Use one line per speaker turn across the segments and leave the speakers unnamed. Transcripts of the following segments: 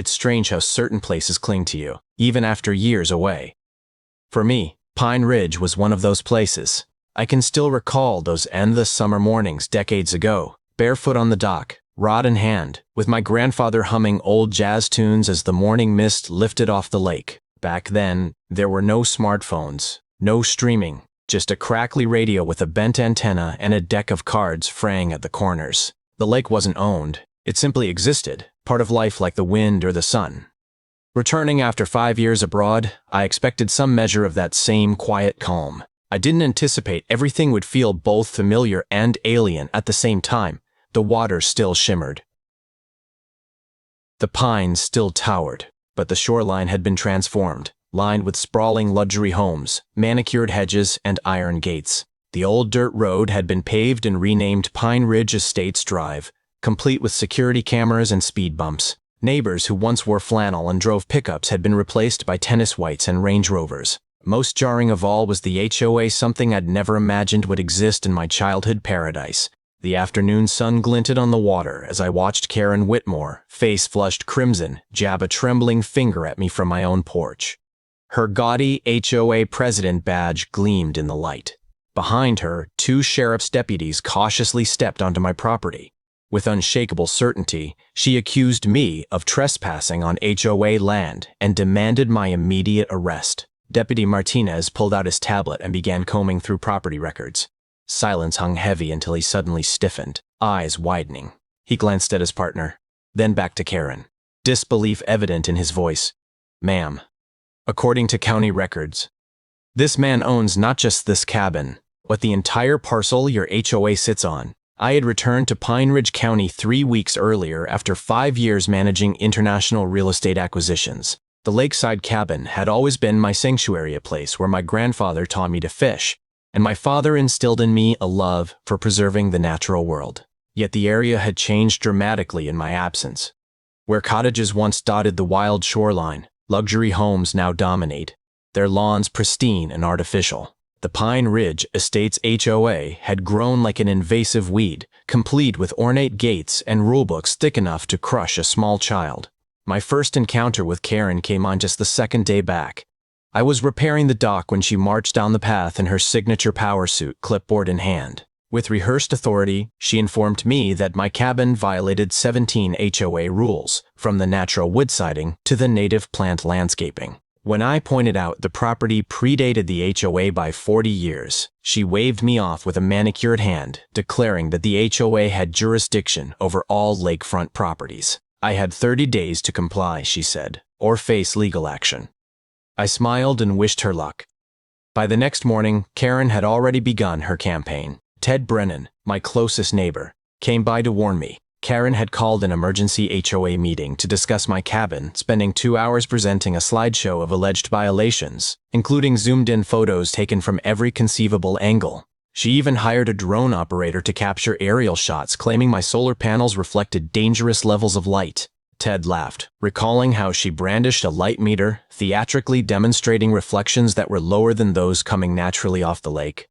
It's strange how certain places cling to you, even after years away. For me, Pine Ridge was one of those places. I can still recall those endless summer mornings decades ago, barefoot on the dock, rod in hand, with my grandfather humming old jazz tunes as the morning mist lifted off the lake. Back then, there were no smartphones, no streaming, just a crackly radio with a bent antenna and a deck of cards fraying at the corners. The lake wasn't owned, it simply existed, part of life like the wind or the sun. Returning after 5 years abroad, I expected some measure of that same quiet calm. I didn't anticipate everything would feel both familiar and alien at the same time. The water still shimmered. The pines still towered, but the shoreline had been transformed, lined with sprawling luxury homes, manicured hedges, and iron gates. The old dirt road had been paved and renamed Pine Ridge Estates Drive, complete with security cameras and speed bumps. Neighbors who once wore flannel and drove pickups had been replaced by tennis whites and Range Rovers. Most jarring of all was the HOA, something I'd never imagined would exist in my childhood paradise. The afternoon sun glinted on the water as I watched Karen Whitmore, face flushed crimson, jab a trembling finger at me from my own porch. Her gaudy HOA president badge gleamed in the light. Behind her, 2 sheriff's deputies cautiously stepped onto my property. With unshakable certainty, she accused me of trespassing on HOA land and demanded my immediate arrest. Deputy Martinez pulled out his tablet and began combing through property records. Silence hung heavy until he suddenly stiffened, eyes widening. He glanced at his partner, then back to Karen, disbelief evident in his voice. "Ma'am, according to county records, this man owns not just this cabin, but the entire parcel your HOA sits on." I had returned to Pine Ridge County 3 weeks earlier after 5 years managing international real estate acquisitions. The lakeside cabin had always been my sanctuary, a place where my grandfather taught me to fish, and my father instilled in me a love for preserving the natural world. Yet the area had changed dramatically in my absence. Where cottages once dotted the wild shoreline, luxury homes now dominate, their lawns pristine and artificial. The Pine Ridge Estates HOA had grown like an invasive weed, complete with ornate gates and rulebooks thick enough to crush a small child. My first encounter with Karen came on just the second day back. I was repairing the dock when she marched down the path in her signature power suit, clipboard in hand. With rehearsed authority, she informed me that my cabin violated 17 HOA rules, from the natural wood siding to the native plant landscaping. When I pointed out the property predated the HOA by 40 years, she waved me off with a manicured hand, declaring that the HOA had jurisdiction over all lakefront properties. I had 30 days to comply, she said, or face legal action. I smiled and wished her luck. By the next morning, Karen had already begun her campaign. Ted Brennan, my closest neighbor, came by to warn me. Karen had called an emergency HOA meeting to discuss my cabin, spending 2 hours presenting a slideshow of alleged violations, including zoomed-in photos taken from every conceivable angle. She even hired a drone operator to capture aerial shots, claiming my solar panels reflected dangerous levels of light. Ted laughed, recalling how she brandished a light meter, theatrically demonstrating reflections that were lower than those coming naturally off the lake.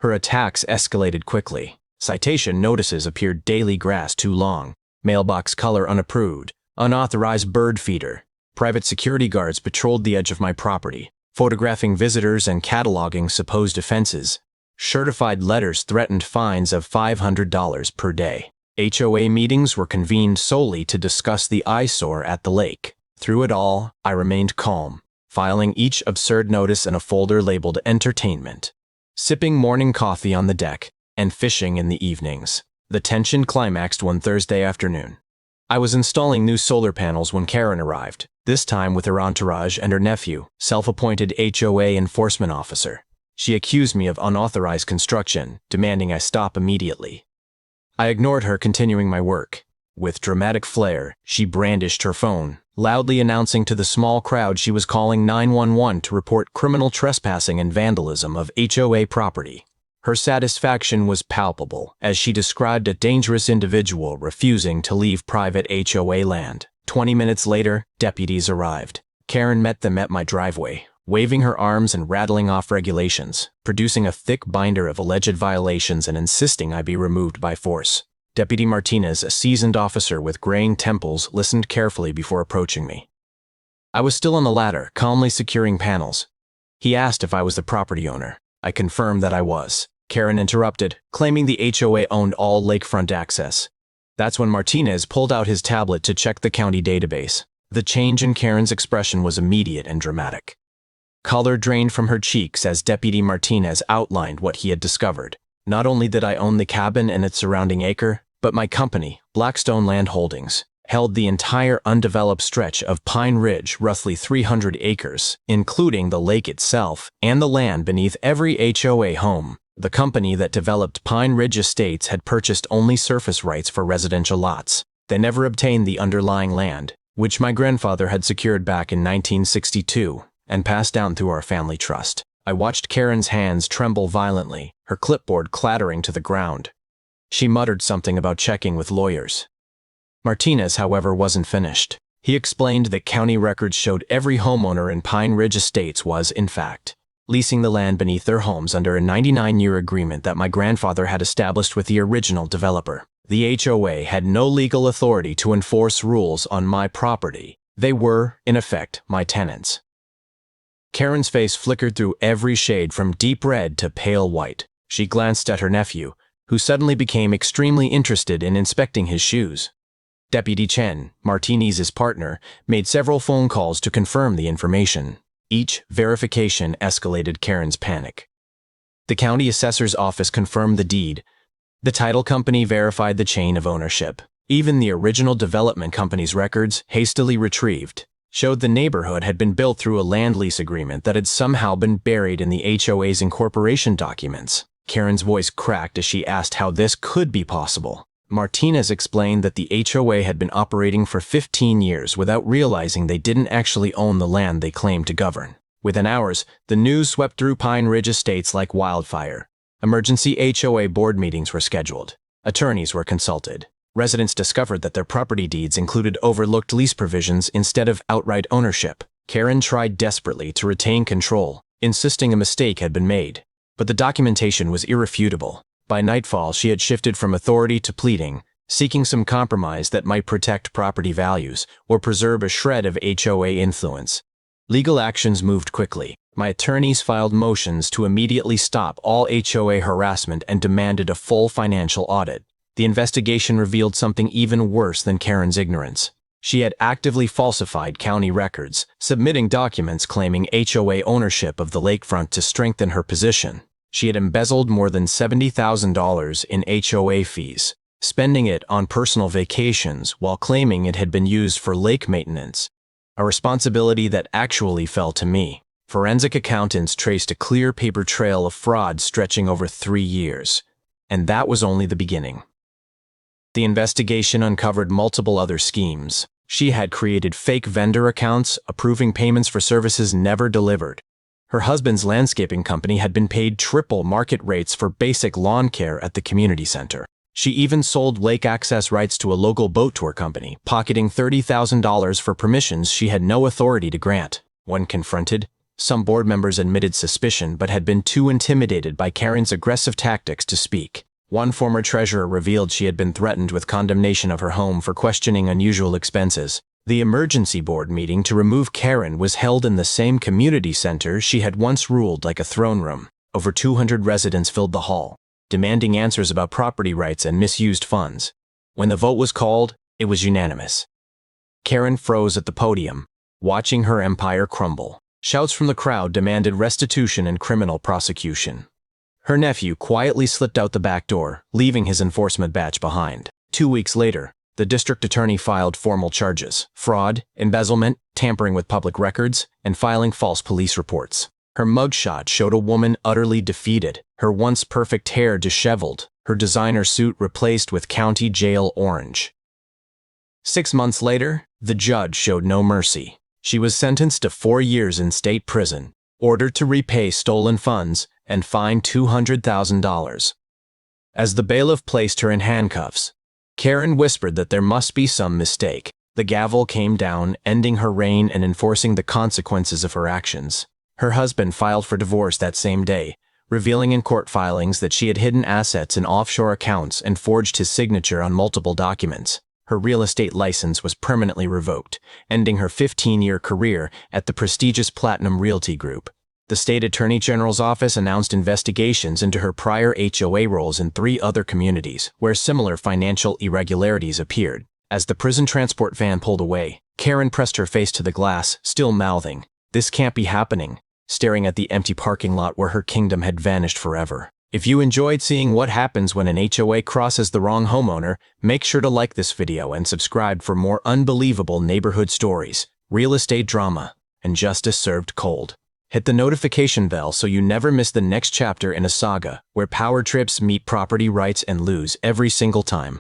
Her attacks escalated quickly. Citation notices appeared daily: grass too long, mailbox color unapproved, unauthorized bird feeder. Private security guards patrolled the edge of my property, photographing visitors and cataloging supposed offenses. Certified letters threatened fines of $500 per day. HOA meetings were convened solely to discuss the eyesore at the lake. Through it all, I remained calm, filing each absurd notice in a folder labeled entertainment, sipping morning coffee on the deck, and fishing in the evenings. The tension climaxed one Thursday afternoon. I was installing new solar panels when Karen arrived, this time with her entourage and her nephew, self-appointed HOA enforcement officer. She accused me of unauthorized construction, demanding I stop immediately. I ignored her, continuing my work. With dramatic flair, she brandished her phone, loudly announcing to the small crowd she was calling 911 to report criminal trespassing and vandalism of HOA property. Her satisfaction was palpable as she described a dangerous individual refusing to leave private HOA land. 20 minutes later, deputies arrived. Karen met them at my driveway, waving her arms and rattling off regulations, producing a thick binder of alleged violations and insisting I be removed by force. Deputy Martinez, a seasoned officer with graying temples, listened carefully before approaching me. I was still on the ladder, calmly securing panels. He asked if I was the property owner. I confirmed that I was. Karen interrupted, claiming the HOA owned all lakefront access. That's when Martinez pulled out his tablet to check the county database. The change in Karen's expression was immediate and dramatic. Color drained from her cheeks as Deputy Martinez outlined what he had discovered. Not only did I own the cabin and its surrounding acre, but my company, Blackstone Land Holdings, held the entire undeveloped stretch of Pine Ridge, roughly 300 acres, including the lake itself and the land beneath every HOA home. The company that developed Pine Ridge Estates had purchased only surface rights for residential lots. They never obtained the underlying land, which my grandfather had secured back in 1962 and passed down through our family trust. I watched Karen's hands tremble violently, her clipboard clattering to the ground. She muttered something about checking with lawyers. Martinez, however, wasn't finished. He explained that county records showed every homeowner in Pine Ridge Estates was, in fact, leasing the land beneath their homes under a 99-year agreement that my grandfather had established with the original developer. The HOA had no legal authority to enforce rules on my property. They were, in effect, my tenants. Karen's face flickered through every shade from deep red to pale white. She glanced at her nephew, who suddenly became extremely interested in inspecting his shoes. Deputy Chen, Martinez's partner, made several phone calls to confirm the information. Each verification escalated Karen's panic. The county assessor's office confirmed the deed. The title company verified the chain of ownership. Even the original development company's records, hastily retrieved, showed the neighborhood had been built through a land lease agreement that had somehow been buried in the HOA's incorporation documents. Karen's voice cracked as she asked how this could be possible. Martinez explained that the HOA had been operating for 15 years without realizing they didn't actually own the land they claimed to govern. Within hours, the news swept through Pine Ridge Estates like wildfire. Emergency HOA board meetings were scheduled. Attorneys were consulted. Residents discovered that their property deeds included overlooked lease provisions instead of outright ownership. Karen tried desperately to retain control, insisting a mistake had been made. But the documentation was irrefutable. By nightfall, she had shifted from authority to pleading, seeking some compromise that might protect property values or preserve a shred of HOA influence. Legal actions moved quickly. My attorneys filed motions to immediately stop all HOA harassment and demanded a full financial audit. The investigation revealed something even worse than Karen's ignorance. She had actively falsified county records, submitting documents claiming HOA ownership of the lakefront to strengthen her position. She had embezzled more than $70,000 in HOA fees, spending it on personal vacations while claiming it had been used for lake maintenance, a responsibility that actually fell to me. Forensic accountants traced a clear paper trail of fraud stretching over 3 years, and that was only the beginning. The investigation uncovered multiple other schemes. She had created fake vendor accounts, approving payments for services never delivered. Her husband's landscaping company had been paid triple market rates for basic lawn care at the community center. She even sold lake access rights to a local boat tour company, pocketing $30,000 for permissions she had no authority to grant. When confronted, some board members admitted suspicion but had been too intimidated by Karen's aggressive tactics to speak. One former treasurer revealed she had been threatened with condemnation of her home for questioning unusual expenses. The emergency board meeting to remove Karen was held in the same community center she had once ruled like a throne room. Over 200 residents filled the hall, demanding answers about property rights and misused funds. When the vote was called, it was unanimous. Karen froze at the podium, watching her empire crumble. Shouts from the crowd demanded restitution and criminal prosecution. Her nephew quietly slipped out the back door, leaving his enforcement badge behind. 2 weeks later, the district attorney filed formal charges: fraud, embezzlement, tampering with public records, and filing false police reports. Her mugshot showed a woman utterly defeated, her once perfect hair disheveled, her designer suit replaced with county jail orange. 6 months later, the judge showed no mercy. She was sentenced to 4 years in state prison, ordered to repay stolen funds, and fined $200,000. As the bailiff placed her in handcuffs, Karen whispered that there must be some mistake. The gavel came down, ending her reign and enforcing the consequences of her actions. Her husband filed for divorce that same day, revealing in court filings that she had hidden assets in offshore accounts and forged his signature on multiple documents. Her real estate license was permanently revoked, ending her 15-year career at the prestigious Platinum Realty Group. The state attorney general's office announced investigations into her prior HOA roles in 3 other communities where similar financial irregularities appeared. As the prison transport van pulled away, Karen pressed her face to the glass, still mouthing, "This can't be happening," staring at the empty parking lot where her kingdom had vanished forever. If you enjoyed seeing what happens when an HOA crosses the wrong homeowner, make sure to like this video and subscribe for more unbelievable neighborhood stories, real estate drama, and justice served cold. Hit the notification bell so you never miss the next chapter in a saga where power trips meet property rights and lose every single time.